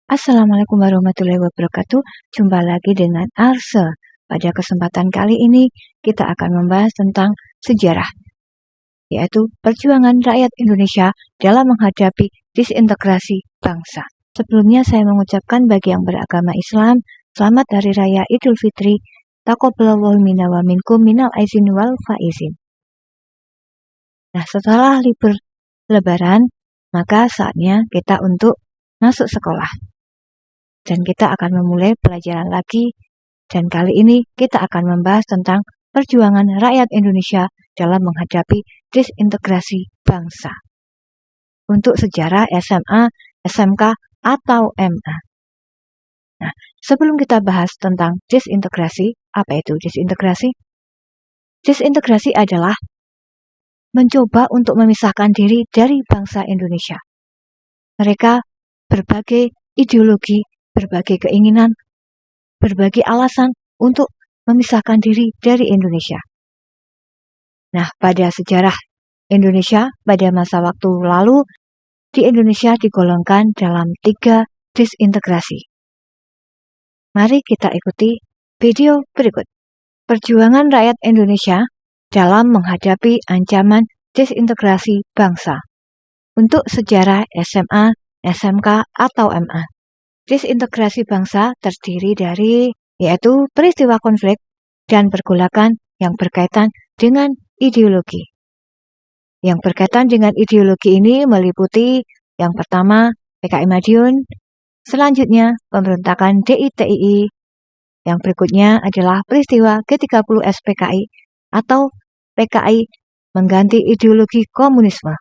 Assalamualaikum warahmatullahi wabarakatuh. Jumpa lagi dengan Arse. Pada kesempatan kali ini kita akan membahas tentang sejarah, yaitu perjuangan rakyat Indonesia dalam menghadapi disintegrasi bangsa. Sebelumnya saya mengucapkan bagi yang beragama Islam, selamat Hari Raya Idul Fitri. Taqabbalallahu minna wa minkum minal aizin wal faizin. Nah, setelah libur Lebaran, maka saatnya kita untuk masuk sekolah. Dan kita akan memulai pelajaran lagi, dan kali ini kita akan membahas tentang perjuangan rakyat Indonesia dalam menghadapi disintegrasi bangsa. Untuk sejarah SMA, SMK, atau MA. Nah, sebelum kita bahas tentang disintegrasi, apa itu disintegrasi? Disintegrasi adalah mencoba untuk memisahkan diri dari bangsa Indonesia. Mereka berbagai ideologi, berbagai keinginan, berbagai alasan untuk memisahkan diri dari Indonesia. Nah, pada sejarah Indonesia pada masa waktu lalu, di Indonesia digolongkan dalam 3 disintegrasi. Mari kita ikuti video berikut. Perjuangan rakyat Indonesia dalam menghadapi ancaman disintegrasi bangsa. Untuk sejarah SMA, SMK, atau MA. Disintegrasi bangsa terdiri dari yaitu peristiwa konflik dan pergolakan yang berkaitan dengan ideologi. Yang berkaitan dengan ideologi ini meliputi yang pertama PKI Madiun, selanjutnya pemberontakan DITII, yang berikutnya adalah peristiwa G30 SPKI atau PKI mengganti ideologi komunisme.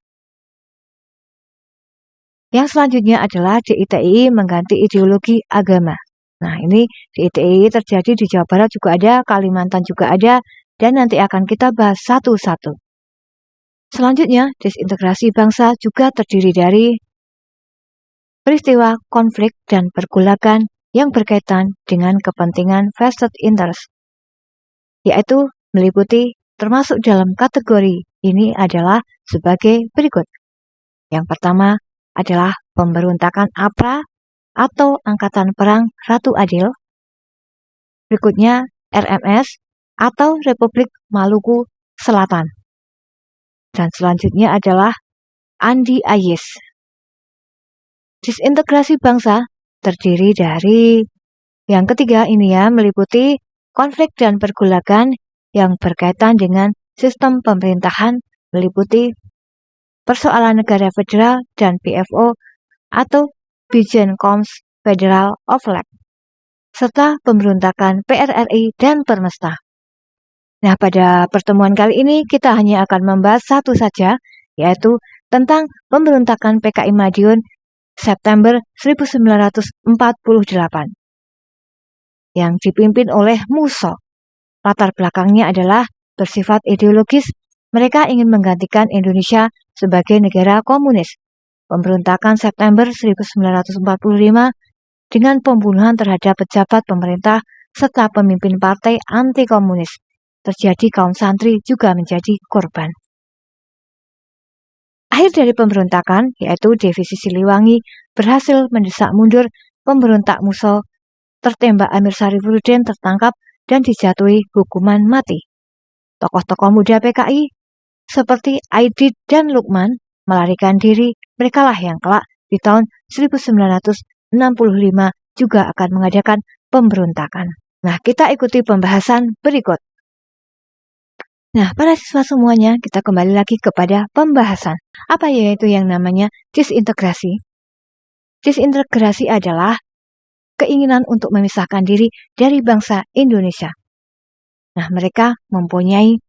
Yang selanjutnya adalah DITII mengganti ideologi agama. Nah, ini DITII terjadi di Jawa Barat juga ada, Kalimantan juga ada, dan nanti akan kita bahas satu-satu. Selanjutnya, disintegrasi bangsa juga terdiri dari peristiwa konflik dan pergolakan yang berkaitan dengan kepentingan vested interest, yaitu meliputi termasuk dalam kategori ini adalah sebagai berikut. Yang pertama adalah pemberontakan APRA atau Angkatan Perang Ratu Adil. Berikutnya RMS atau Republik Maluku Selatan. Dan selanjutnya adalah Andi Ayis. Disintegrasi bangsa terdiri dari yang ketiga ini ya, meliputi konflik dan pergolakan yang berkaitan dengan sistem pemerintahan, meliputi persoalan negara federal dan PFO atau Bijenkoms Federal of Lek, serta pemberontakan PRRI dan Permesta. Nah, pada pertemuan kali ini kita hanya akan membahas satu saja, yaitu tentang pemberontakan PKI Madiun September 1948 yang dipimpin oleh Musso. Latar belakangnya adalah bersifat ideologis, mereka ingin menggantikan Indonesia sebagai negara komunis. Pemberontakan September 1945 dengan pembunuhan terhadap pejabat pemerintah serta pemimpin partai anti-komunis. Terjadi kaum santri juga menjadi korban. Akhir dari pemberontakan, yaitu Divisi Siliwangi, berhasil mendesak mundur pemberontak Musso, tertembak Amir Syarifuddin, tertangkap dan dijatuhi hukuman mati. Tokoh-tokoh muda PKI seperti Aidit dan Lukman melarikan diri, merekalah yang kelak di tahun 1965 juga akan mengadakan pemberontakan. Nah, kita ikuti pembahasan berikut. Nah, para siswa semuanya, kita kembali lagi kepada pembahasan. Apa yaitu yang namanya disintegrasi? Disintegrasi adalah keinginan untuk memisahkan diri dari bangsa Indonesia. Nah, mereka mempunyai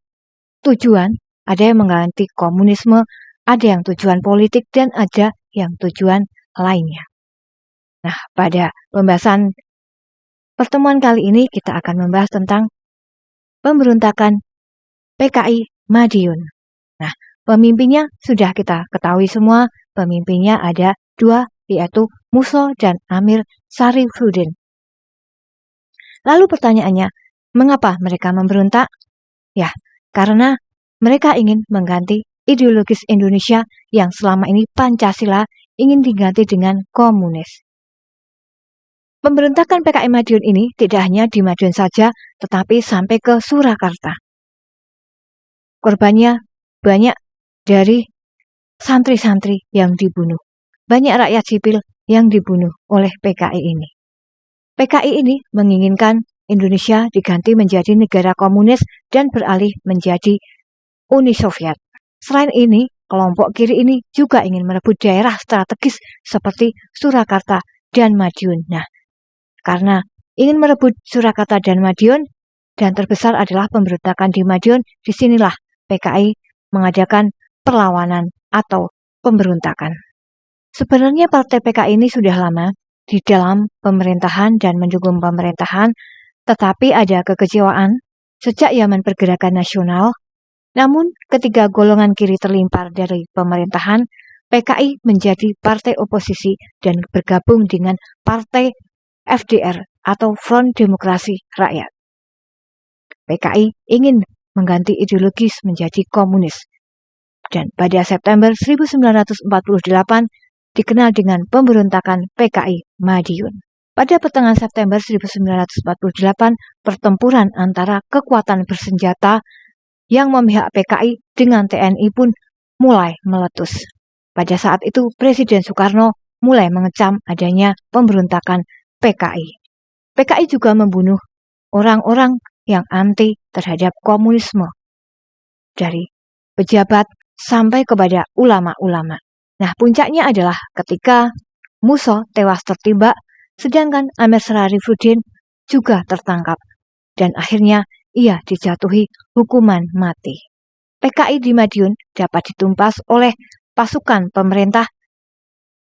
tujuan, ada yang mengganti komunisme, ada yang tujuan politik, dan ada yang tujuan lainnya. Nah, pada pembahasan pertemuan kali ini kita akan membahas tentang pemberontakan PKI Madiun. Nah, pemimpinnya sudah kita ketahui semua, pemimpinnya ada 2, yaitu Musso dan Amir Syarifuddin. Lalu pertanyaannya, mengapa mereka memberontak? Ya, karena mereka ingin mengganti ideologis Indonesia yang selama ini Pancasila ingin diganti dengan komunis. Pemberontakan PKI Madiun ini tidak hanya di Madiun saja, tetapi sampai ke Surakarta. Korbannya banyak dari santri-santri yang dibunuh. Banyak rakyat sipil yang dibunuh oleh PKI ini. PKI ini menginginkan Indonesia diganti menjadi negara komunis dan beralih menjadi Uni Soviet. Selain ini, kelompok kiri ini juga ingin merebut daerah strategis seperti Surakarta dan Madiun. Nah, karena ingin merebut Surakarta dan Madiun, dan terbesar adalah pemberontakan di Madiun, disinilah PKI mengadakan perlawanan atau pemberontakan. Sebenarnya partai PKI ini sudah lama di dalam pemerintahan dan mendukung pemerintahan, tetapi ada kekecewaan sejak zaman pergerakan nasional. Namun ketika golongan kiri terlimpar dari pemerintahan, PKI menjadi partai oposisi dan bergabung dengan partai FDR atau Front Demokrasi Rakyat. PKI ingin mengganti ideologis menjadi komunis. Dan pada September 1948 dikenal dengan pemberontakan PKI Madiun. Pada pertengahan September 1948, pertempuran antara kekuatan bersenjata yang memihak PKI dengan TNI pun mulai meletus. Pada saat itu, Presiden Soekarno mulai mengecam adanya pemberontakan PKI. PKI juga membunuh orang-orang yang anti terhadap komunisme, dari pejabat sampai kepada ulama-ulama. Nah, puncaknya adalah ketika Musso tewas tertembak, sedangkan Amir Syarifudin juga tertangkap, dan akhirnya ia dijatuhi hukuman mati. PKI di Madiun dapat ditumpas oleh pasukan pemerintah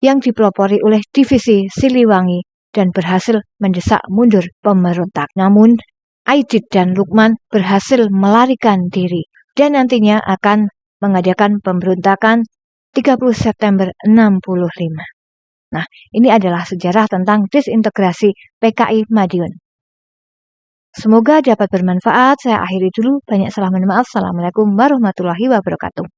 yang dipelopori oleh divisi Siliwangi dan berhasil mendesak mundur pemberontak. Namun, Aidit dan Lukman berhasil melarikan diri dan nantinya akan mengadakan pemberontakan 30 September 65. Nah, ini adalah sejarah tentang disintegrasi PKI Madiun. Semoga dapat bermanfaat. Saya akhiri dulu. Banyak salah mohon maaf. Assalamualaikum warahmatullahi wabarakatuh.